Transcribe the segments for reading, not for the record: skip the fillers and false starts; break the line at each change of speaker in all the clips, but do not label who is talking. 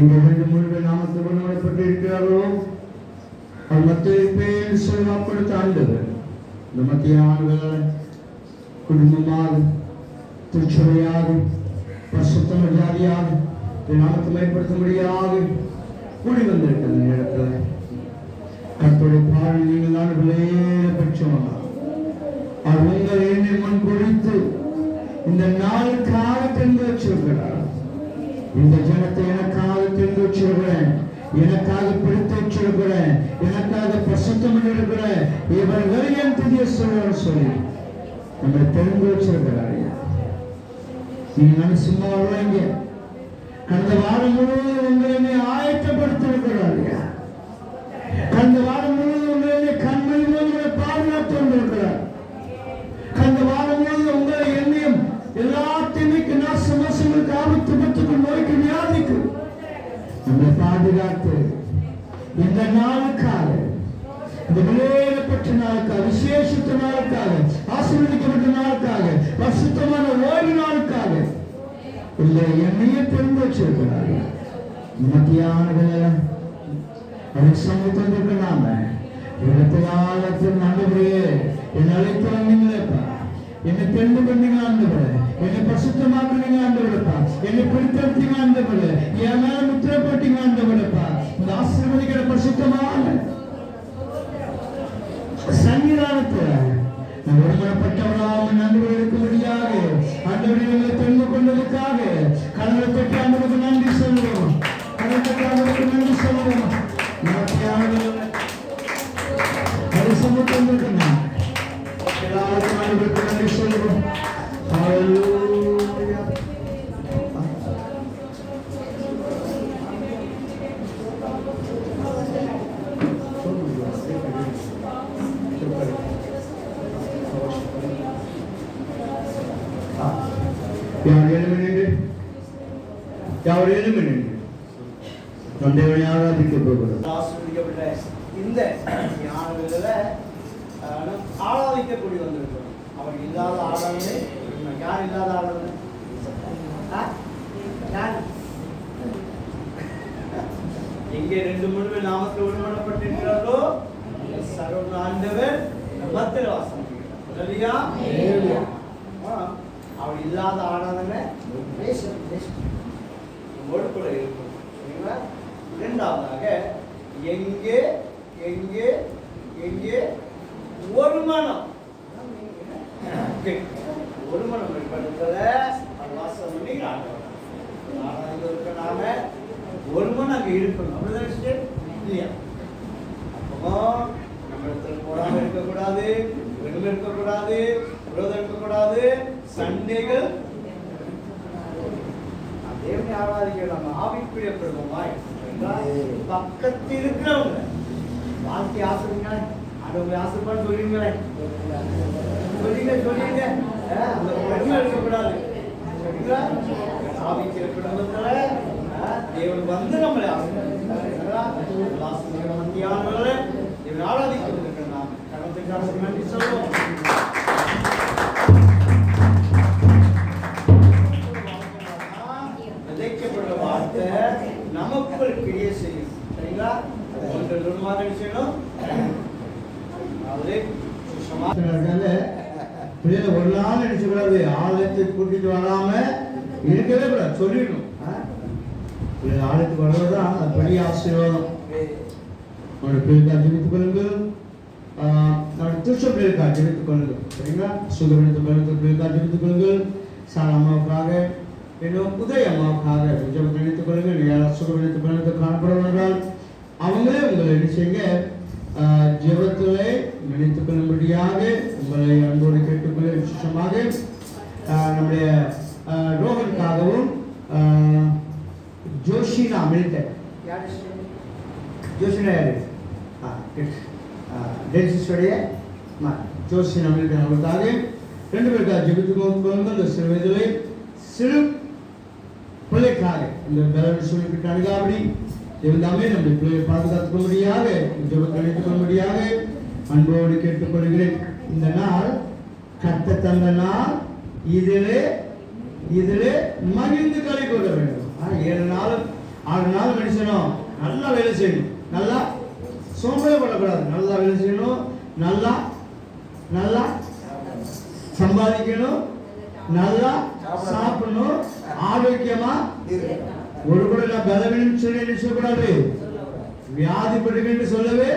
முழுவதும் நாமத்தில் கொண்டுவரப்பட்டிருக்கிறாரோ அது மத்திய பேர் சொல்லப்படுத்த ஆண்டவர் இந்த மத்திய ஆண்டுகள் குடும்பமாக திருச்சபையாக பரிசுத்த ஜாதியாக நாமத்தை மேம்படுத்தும்படியாக கூடி வந்திருக்க அந்த நேரத்தில் கர்த்தருடைய பாடல் நீங்கள் ஆண்டுகளே பட்சமாக அவர் உங்கள் எண்ணை முன் குறித்து இந்த நாளுக்காக தெரிந்து வச்சிருக்கிறார். இந்த ஜனத்தை எனக்காக தெரிந்து வச்சிருக்கிறேன், எனக்காக பிடித்து வச்சிருக்கிறேன், எனக்காக பிரசுத்தம் பண்ணிருக்கிறேன், இவர்கள் என் புதிய சொல்வார் சொல்லி நம்மளை தெரிந்து வச்சிருக்கிறார். நீங்க சும்மா வருவாங்க. கடந்த வாரம் முழுவதும் உங்களை ஆயத்தப்படுத்திருக்கிறார். கடந்த வாரம் முழுவதும் உங்களை கண்மணி உங்களை பாதுகாத்து கொண்டிருக்கிறார். கடந்த வாரம் முழுவதும் உங்களை எண்ணியும் எல்லாத்தையுமே நாசமாசங்களுக்கு ஆபத்து பத்துக்கு நோய்க்கு வியாதிக்கு நம்மளை பாதுகாத்து இந்த நாளுக்காக, இந்த விலையேறப்பட்ட நாளுக்காக, விசேஷித்த நாளுக்காக, ஆசீர்வதிக்கப்பட்ட நாளுக்காக, பரிசுத்தமான ஓய்வு நாளுக்காக இல்லை என்னையே தெரிந்து வச்சிருக்கிறார். மத்தியான அவன் சமூகத்திற்கு நாம இடத்தின் ஆண்டவரே என்னை அழைத்து வந்தீங்களேப்பா, என்னை தெரிந்து பண்ணீங்க ஆண்டவரே, என்னை பரிசுத்தமாக்குனீங்க ஆண்டவரேப்பா, என்னை பிடித்தெடுத்தீங்க ஆண்டவரே, என் மேல முத்திரை போட்டீங்க ஆண்டவரேப்பா. இந்த ஆசீர்வதிக்கிற பரிசுத்தமான சன்னிதானத்துல நான் ஒருமனப்பட்டவராக ஆண்டவரை இருக்கும்படியாக ஆண்டவரை தெரிந்து கொண்டதுக்காக கடவுளை பற்றி ஆண்டவருக்கு நன்றி சொல்லுவோம். கடவுளை பற்றி ஆண்டவருக்கு நன்றி சொல்லுவோம். எல்லாருக்கும் ஆண்டவருக்கு நன்றி சொல்லுவோம்.
இந்த ஆராதிக்கக்கூடி வந்திருக்கிறோம். அவர் இல்லாத ஆராதனை யார்? இல்லாத ஆராதனை எங்கே 2 நாமத்தில் ஒருமனப்பட்டிருக்கிறாரோ சர்வ ஆண்டவர் மத்தியில் வாசம் இல்லையா? அவர் இல்லாத ஆராதனை கூட இருக்கும். இரண்டாவதாக எங்கே எங்கே எங்கே ஒரு மனம் ஏற்படுத்தல வாசம் பண்ணி நாம ஒரு மனம் அங்க இருக்கணும். அப்படிதான் இல்லையா? அப்போ நம்ம இடத்துல போடாம இருக்கக்கூடாது, வெறும் இருக்கக்கூடாது, விரோதம் இருக்கக்கூடாது, சண்டைகள். தேவனை ஆராதிக்கலாம். ஆவிக்குரிய பிரபமாய் பக்கத்தில் இருக்கிறவங்க வாழ்க்கை ஆசிரியங்களே, அதை ஆசிரியப்பான்னு சொல்லுங்களேன், சொல்லுங்க அந்த பெருமை இருக்கக்கூடாது. ஆவிக்கிற குடும்பத்துல தேவன் வந்து நம்மளை மத்தியானவர்களை தேவன் ஆராதிக்க நாம் கடவுளுக்கு நன்றி சொல்லுவோம். விதைக்கப்படுற வார்த்தை நமக்குள் கிரியை செய்யும். சரிங்களா? செய்யணும்.
ஒரு நாள் நினைச்சுக்கூடாது, ஆலயத்துக்கு கூட்டிட்டு வராம இருக்கவே கூடாது, சொல்லிடணும். ஆலயத்துக்கு வர்றதுதான் அது பெரிய ஆசீர்வாதம். நம்மளோட பிள்ளைக்காக ஜெபித்துக் கொள்ளுங்கள், நம்மளோட திருச்ச பிள்ளைக்காக ஜெபித்துக் கொள்ளுங்கள். சரிங்களா? சுகவெடுத்து பிள்ளைக்காக ஜெபித்துக் கொள்ளுங்கள். சார் அம்மாவுக்காக, இன்னும் உதய அம்மாவுக்காக ஜெபத்தை நினைத்துக் கொள்ளுங்கள். யாராவது சுகவெடுத்து பிள்ளைக்கு காணப்படுவதால் அவங்களே உங்களை என்ன செய்யுங்க, ஜெபத்திலே நினைத்துக் கொள்ளும்படியாக உங்களை அன்போடு கேட்டுக்கொள்ள விசேஷமாக நம்முடைய ரோஹனுக்காகவும் ஜோஷினா மில்டன், ஜோஷினா யாரு? டென்சிஸ்டோடைய ஜோஷினா மில்டன் அவர்களுக்காக 2 பேருக்காக ஜெபித்துக் கொள்ளுங்கள். சிறு வயதிலே சிறு பிள்ளைக்காக இந்த பலன் சொல்லிவிட்டு அணுகாபடி எல்லாமே நம்முடைய பிள்ளையை பாதுகாத்துக் கொள்ளும்படியாக ஜெபத்தை அழைத்துக் கொள்ளும்படியாக அன்போடு கேட்டுக்கொள்கிறேன். இந்த நாள் கர்த்தர் தந்த நாள், இதிலே மகிழ்ந்து களி கொள்ள வேண்டும். 7 நாளும் அதனால மனுஷனும் நல்லா வேலை செய்யணும், நல்லா சோம்பேறிப்படக்கூடாது, நல்லா வேலை செய்யணும், நல்லா நல்லா சம்பாதிக்கணும், நல்லா சாப்பிடணும், ஆரோக்கியமா ஒரு கூட நான் பலவீனம் சொல்லி நினைச்சக்கூடாது, வியாதிப்பட்டு சொல்லவே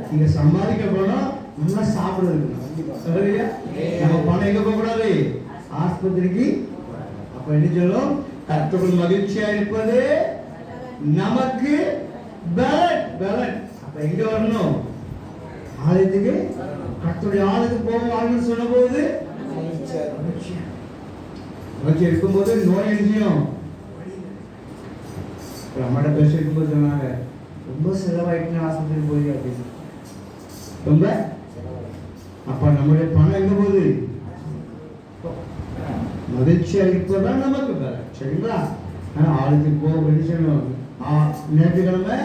நீங்க சம்பாதிக்க போனோம், நல்லா சாப்பிடுறது நம்ம பணம் எங்க போக கூடாது, ஆஸ்பத்திரிக்கு. அப்ப என்ன சொல்லும், கர்த்தருக்குள் மகிழ்ச்சியா இருப்பது நமக்கு பலன் பலன். அப்ப எங்க வரணும், ஆலயத்துக்கு, கர்த்தருடைய ஆலயத்துக்கு போவாங்கன்னு சொன்ன போது மகிழ்ச்சி இருக்கும்போது நோய் எழுதியும் நம்மகிட்ட பேசி இருக்கும்போது சொன்னாங்க, ரொம்ப செலவாயிட்டுன்னு ஆஸ்பத்திரி போய் அப்படின்னு ரொம்ப. அப்ப நம்முடைய பணம் எங்க போகுது, மகிழ்ச்சியா இருப்பதுதான் நமக்கு பலன். சரிங்களா? ஆளுக்கு போக வெளிச்சணும், ஞாயிற்றுக்கிழமை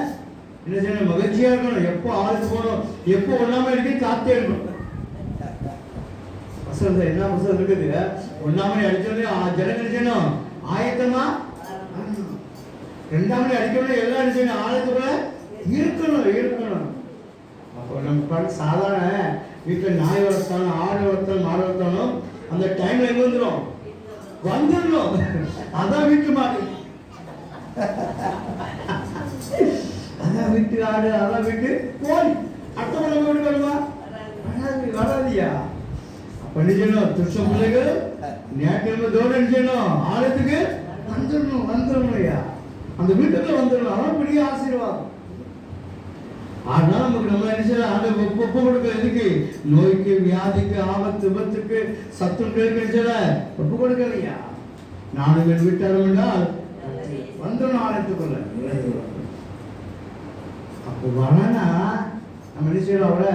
என்ன செய்யணும், மகிழ்ச்சியா இருக்கணும். எப்போ ஆளுக்கு போகணும், எப்போ ஒண்ணாம இருக்கு காத்தே இருக்கணும். வசனம் என்ன வசனம் இருக்குது, ஒண்ணாமணி அடிச்சோடனே ஜனங்க செய்யணும் ஆயத்தமா, ரெண்டாம் மணி அடிக்கணும், எல்லாம் அடிச்சோம் ஆலயத்துக்குள்ள இருக்கணும் இருக்கணும். அப்போ நம்ம சாதாரண வீட்டில் நாய் வளர்த்தாலும் ஆடு வளர்த்தாலும் மாடு வளர்த்தாலும் அந்த டைம்ல எங்க வந்துடணும், அதான் வீட்டு மாடு, அதான் வீட்டு ஆடு, அதான் வீட்டு கோழி. அடுத்த நம்ம வீடு வருமா, வராதியா? அப்ப நினைச்சணும் துஷ்டம் பிள்ளைகள் ஞாயிற்றுக்கிழமை தோடு நினைச்சணும் ஆலயத்துக்கு வந்துடணும் வந்துடணும் ஐயா, அந்த வீட்டுக்குள்ள வந்துடணும். அதான் பெரிய ஆசீர்வாதம். அதனால நமக்கு நம்ம நினைச்சா அந்த ஒப்பு கொடுக்க, எதுக்கு, நோய்க்கு, வியாதிக்கு, ஆபத்து, விபத்துக்கு, சத்துருக்களுக்கு நினைச்சல ஒப்பு கொடுக்கலையா. நானும் என் வீட்டாரும் என்றால் வந்துடணும் ஆலயத்துக்குள்ள. அப்போ வரனா நம்ம நினைச்சோம் அவரை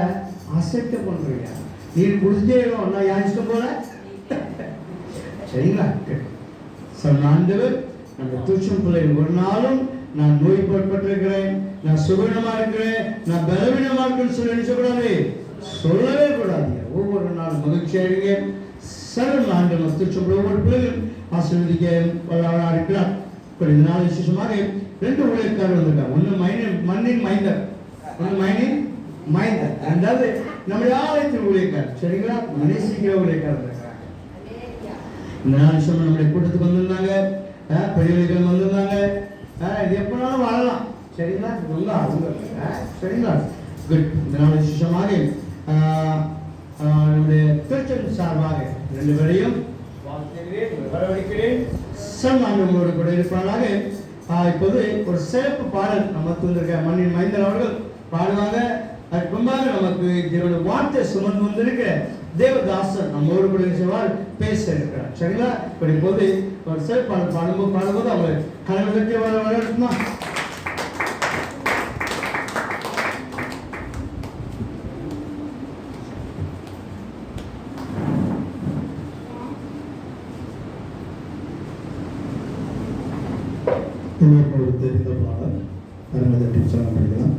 அசைட்ட பண்றீங்க, நீ குடிச்சே நான் யார் இஷ்டம் போல. சரிங்களா? ஆண்டவர் நம்ம துஷ்டம் பிள்ளை ஒரு நாளும் நான் நோய்பட்டிருக்கிறேன், நான் சுகவீனமா இருக்கிறேன், நான் பலவீனமா இருக்கேன்னு சொல்லி நினைச்சக்கூடாது, சொல்லவே கூடாது. ஒவ்வொரு நாளும் மகிழ்ச்சியா இருங்க. சரண் ஆண்டவர் துஷ்டம் ஒவ்வொரு பிள்ளைகளும் ஆசீர்வதிக்க இருக்கிறார். இந்த நாள் விசேஷமாக 2 ஊழியக்காரர் வந்திருக்காங்க. ஒன்று மண்ணின் மைந்தர், ஒன்று மைனின் மைந்தர், ரெண்டாவது நம்முடைய ஆலயத்தின் ஊழியக்காரர். சரிங்களா? மனேசிக்கிற ஊழியக்காரர் இருக்கிறாங்க. இந்த நாள் விஷயம் நம்முடைய கூட்டத்துக்கு வந்திருந்தாங்க, பெரியவர்கள் வந்திருந்தாங்க. இது எப்பனாலும் வாழலாம். சரிங்களா? சரிங்களா? குட். இந்த நாள் விசேஷமாக நம்முடைய திருச்சன் சார்பாக 2 பேரையும் வரவழைக்கிறேன். சன்மானங்களோடு கூட இருப்பாங்க. இப்போது ஒரு சிறப்பு பாடல் நம்ம வந்திருக்க மண்ணின் மைந்தர் அவர்கள் பாடுவாங்க. அதுக்கு முன்பாக நமக்கு தேவனுடைய வார்த்தை சுமந்து வந்திருக்க தேவதாசன் நம்மோடு கூட செய்வார் பேச இருக்கிறார். சரிங்களா? இப்போது ஒரு சிறப்பு பாடல் பாடும்போது அவங்க கலந்து கட்டி வரவேற்குமா?
தெரிந்த பாடல் அருமை தட்டி சொல்ல முடியலாம்.